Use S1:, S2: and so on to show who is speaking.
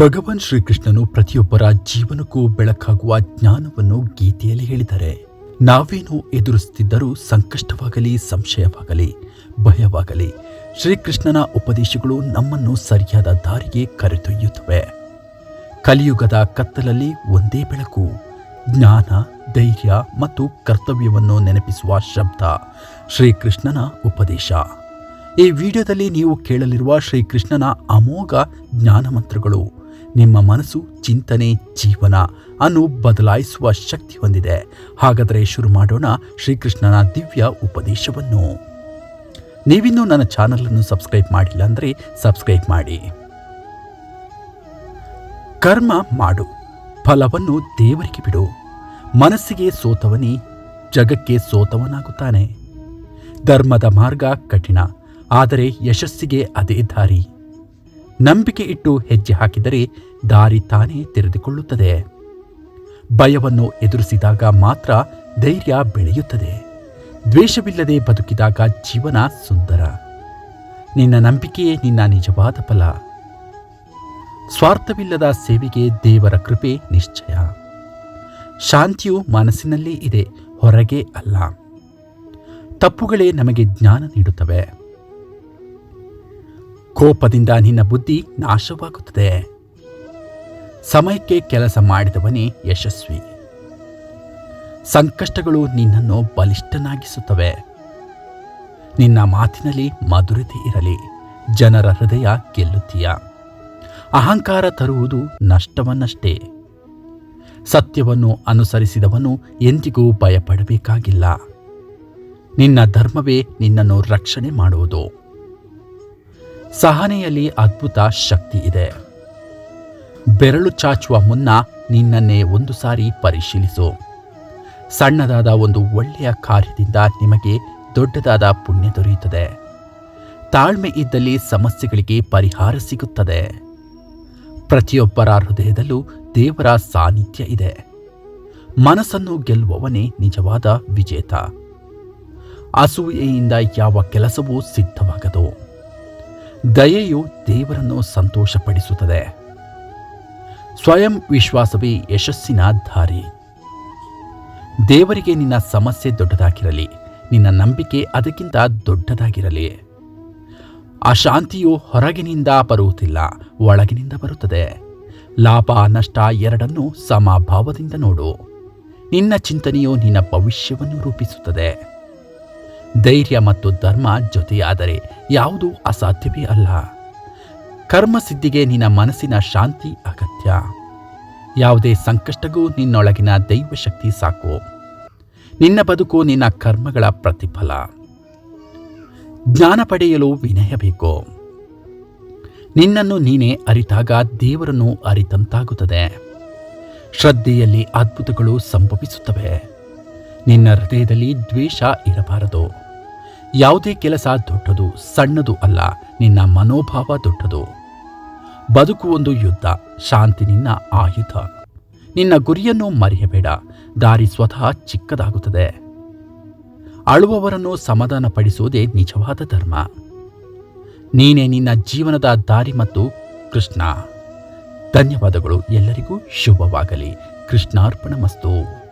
S1: ಭಗವಾನ್ ಶ್ರೀಕೃಷ್ಣನು ಪ್ರತಿಯೊಬ್ಬರ ಜೀವನಕ್ಕೂ ಬೆಳಕಾಗುವ ಜ್ಞಾನವನ್ನು ಗೀತೆಯಲ್ಲಿ ಹೇಳಿದ್ದಾರೆ. ನಾವೇನು ಎದುರಿಸುತ್ತಿದ್ದರೂ ಸಂಕಷ್ಟವಾಗಲಿ, ಸಂಶಯವಾಗಲಿ, ಭಯವಾಗಲಿ, ಶ್ರೀಕೃಷ್ಣನ ಉಪದೇಶಗಳು ನಮ್ಮನ್ನು ಸರಿಯಾದ ದಾರಿಗೆ ಕರೆದೊಯ್ಯುತ್ತವೆ. ಕಲಿಯುಗದ ಕತ್ತಲಲ್ಲಿ ಒಂದೇ ಬೆಳಕು, ಜ್ಞಾನ, ಧೈರ್ಯ ಮತ್ತು ಕರ್ತವ್ಯವನ್ನು ನೆನಪಿಸುವ ಶಬ್ದ ಶ್ರೀಕೃಷ್ಣನ ಉಪದೇಶ. ಈ ವಿಡಿಯೋದಲ್ಲಿ ನೀವು ಕೇಳಲಿರುವ ಶ್ರೀಕೃಷ್ಣನ ಅಮೋಘ ಜ್ಞಾನ ಮಂತ್ರಗಳು ನಿಮ್ಮ ಮನಸ್ಸು, ಚಿಂತನೆ, ಜೀವನ ಅನ್ನು ಬದಲಾಯಿಸುವ ಶಕ್ತಿ ಹೊಂದಿದೆ. ಹಾಗಾದರೆ ಶುರು ಮಾಡೋಣ ಶ್ರೀಕೃಷ್ಣನ ದಿವ್ಯ ಉಪದೇಶವನ್ನು. ನೀವಿನ್ನೂ ನನ್ನ ಚಾನಲನ್ನು ಸಬ್ಸ್ಕ್ರೈಬ್ ಮಾಡಿಲ್ಲ ಅಂದರೆ ಸಬ್ಸ್ಕ್ರೈಬ್ ಮಾಡಿ. ಕರ್ಮ ಮಾಡು, ಫಲವನ್ನು ದೇವರಿಗೆ ಬಿಡು. ಮನಸ್ಸಿಗೆ ಸೋತವನೇ ಜಗಕ್ಕೆ ಸೋತವನಾಗುತ್ತಾನೆ. ಧರ್ಮದ ಮಾರ್ಗ ಕಠಿಣ, ಆದರೆ ಯಶಸ್ಸಿಗೆ ಅದೇ ದಾರಿ. ನಂಬಿಕೆ ಇಟ್ಟು ಹೆಜ್ಜೆ ಹಾಕಿದರೆ ದಾರಿ ತಾನೇ ತೆರೆದುಕೊಳ್ಳುತ್ತದೆ. ಭಯವನ್ನು ಎದುರಿಸಿದಾಗ ಮಾತ್ರ ಧೈರ್ಯ ಬೆಳೆಯುತ್ತದೆ. ದ್ವೇಷವಿಲ್ಲದೆ ಬದುಕಿದಾಗ ಜೀವನ ಸುಂದರ. ನಿನ್ನ ನಂಬಿಕೆಯೇ ನಿನ್ನ ನಿಜವಾದ ಫಲ. ಸ್ವಾರ್ಥವಿಲ್ಲದ ಸೇವೆಗೆ ದೇವರ ಕೃಪೆ ನಿಶ್ಚಯ. ಶಾಂತಿಯು ಮನಸ್ಸಿನಲ್ಲಿ ಇದೆ, ಹೊರಗೆ ಅಲ್ಲ. ತಪ್ಪುಗಳೇ ನಮಗೆ ಜ್ಞಾನ ನೀಡುತ್ತವೆ. ಕೋಪದಿಂದ ನಿನ್ನ ಬುದ್ಧಿ ನಾಶವಾಗುತ್ತದೆ. ಸಮಯಕ್ಕೆ ಕೆಲಸ ಮಾಡಿದವನೇ ಯಶಸ್ವಿ. ಸಂಕಷ್ಟಗಳು ನಿನ್ನನ್ನು ಬಲಿಷ್ಠನಾಗಿಸುತ್ತವೆ. ನಿನ್ನ ಮಾತಿನಲ್ಲಿ ಮಧುರತೆ ಇರಲಿ, ಜನರ ಹೃದಯ ಗೆಲ್ಲುತ್ತೀಯ. ಅಹಂಕಾರ ತರುವುದು ನಷ್ಟವನ್ನಷ್ಟೇ. ಸತ್ಯವನ್ನು ಅನುಸರಿಸಿದವನು ಎಂದಿಗೂ ಭಯಪಡಬೇಕಾಗಿಲ್ಲ. ನಿನ್ನ ಧರ್ಮವೇ ನಿನ್ನನ್ನು ರಕ್ಷಣೆ ಮಾಡುವುದು. ಸಹನೆಯಲ್ಲಿ ಅದ್ಭುತ ಶಕ್ತಿ ಇದೆ. ಬೆರಳು ಚಾಚುವ ಮುನ್ನ ನಿನ್ನನ್ನೇ ಒಂದು ಸಾರಿ ಪರಿಶೀಲಿಸು. ಸಣ್ಣದಾದ ಒಂದು ಒಳ್ಳೆಯ ಕಾರ್ಯದಿಂದ ನಿಮಗೆ ದೊಡ್ಡದಾದ ಪುಣ್ಯ ದೊರೆಯುತ್ತದೆ. ತಾಳ್ಮೆ ಇದ್ದಲ್ಲಿ ಸಮಸ್ಯೆಗಳಿಗೆ ಪರಿಹಾರ ಸಿಗುತ್ತದೆ. ಪ್ರತಿಯೊಬ್ಬರ ಹೃದಯದಲ್ಲೂ ದೇವರ ಸಾನ್ನಿಧ್ಯ ಇದೆ. ಮನಸ್ಸನ್ನು ಗೆಲ್ಲುವವನೇ ನಿಜವಾದ ವಿಜೇತ. ಅಸೂಯೆಯಿಂದ ಯಾವ ಕೆಲಸವೂ ಸಿದ್ಧವಾಗದು. ದಯೆಯು ದೇವರನ್ನು ಸಂತೋಷಪಡಿಸುತ್ತದೆ. ಸ್ವಯಂ ವಿಶ್ವಾಸವೇ ಯಶಸ್ಸಿನ ದಾರಿ. ದೇವರಿಗೆ ನಿನ್ನ ಸಮಸ್ಯೆ ದೊಡ್ಡದಾಗಿರಲಿ, ನಿನ್ನ ನಂಬಿಕೆ ಅದಕ್ಕಿಂತ ದೊಡ್ಡದಾಗಿರಲಿ. ಅಶಾಂತಿಯು ಹೊರಗಿನಿಂದ ಬರುವುದಿಲ್ಲ, ಒಳಗಿನಿಂದ ಬರುತ್ತದೆ. ಲಾಭ ನಷ್ಟ ಎರಡನ್ನೂ ಸಮಭಾವದಿಂದ ನೋಡು. ನಿನ್ನ ಚಿಂತನೆಯು ನಿನ್ನ ಭವಿಷ್ಯವನ್ನು ರೂಪಿಸುತ್ತದೆ. ಧೈರ್ಯ ಮತ್ತು ಧರ್ಮ ಜೊತೆಯಾದರೆ ಯಾವುದೂ ಅಸಾಧ್ಯವೇ ಅಲ್ಲ. ಕರ್ಮಸಿದ್ಧಿಗೆ ನಿನ್ನ ಮನಸ್ಸಿನ ಶಾಂತಿ ಅಗತ್ಯ. ಯಾವುದೇ ಸಂಕಷ್ಟಗೂ ನಿನ್ನೊಳಗಿನ ದೈವಶಕ್ತಿ ಸಾಕು. ನಿನ್ನ ಬದುಕು ನಿನ್ನ ಕರ್ಮಗಳ ಪ್ರತಿಫಲ. ಜ್ಞಾನ ಪಡೆಯಲು ವಿನಯ ಬೇಕು. ನಿನ್ನನ್ನು ನೀನೇ ಅರಿತಾಗ ದೇವರನ್ನು ಅರಿತಂತಾಗುತ್ತದೆ. ಶ್ರದ್ಧೆಯಲ್ಲಿ ಅದ್ಭುತಗಳು ಸಂಭವಿಸುತ್ತವೆ. ನಿನ್ನ ಹೃದಯದಲ್ಲಿ ದ್ವೇಷ ಇರಬಾರದು. ಯಾವುದೇ ಕೆಲಸ ದೊಡ್ಡದು ಸಣ್ಣದು ಅಲ್ಲ, ನಿನ್ನ ಮನೋಭಾವ ದೊಡ್ಡದು. ಬದುಕು ಒಂದು ಯುದ್ಧ, ಶಾಂತಿ ನಿನ್ನ ಆಯುಧ. ನಿನ್ನ ಗುರಿಯನ್ನು ಮರೆಯಬೇಡ, ದಾರಿ ಸ್ವತಃ ಚಿಕ್ಕದಾಗುತ್ತದೆ. ಅಳುವವರನ್ನು ಸಮಾಧಾನಪಡಿಸುವುದೇ ನಿಜವಾದ ಧರ್ಮ. ನೀನೇ ನಿನ್ನ ಜೀವನದ ದಾರಿ ಮತ್ತು ಕೃಷ್ಣ. ಧನ್ಯವಾದಗಳು. ಎಲ್ಲರಿಗೂ ಶುಭವಾಗಲಿ. ಕೃಷ್ಣಾರ್ಪಣಮಸ್ತು.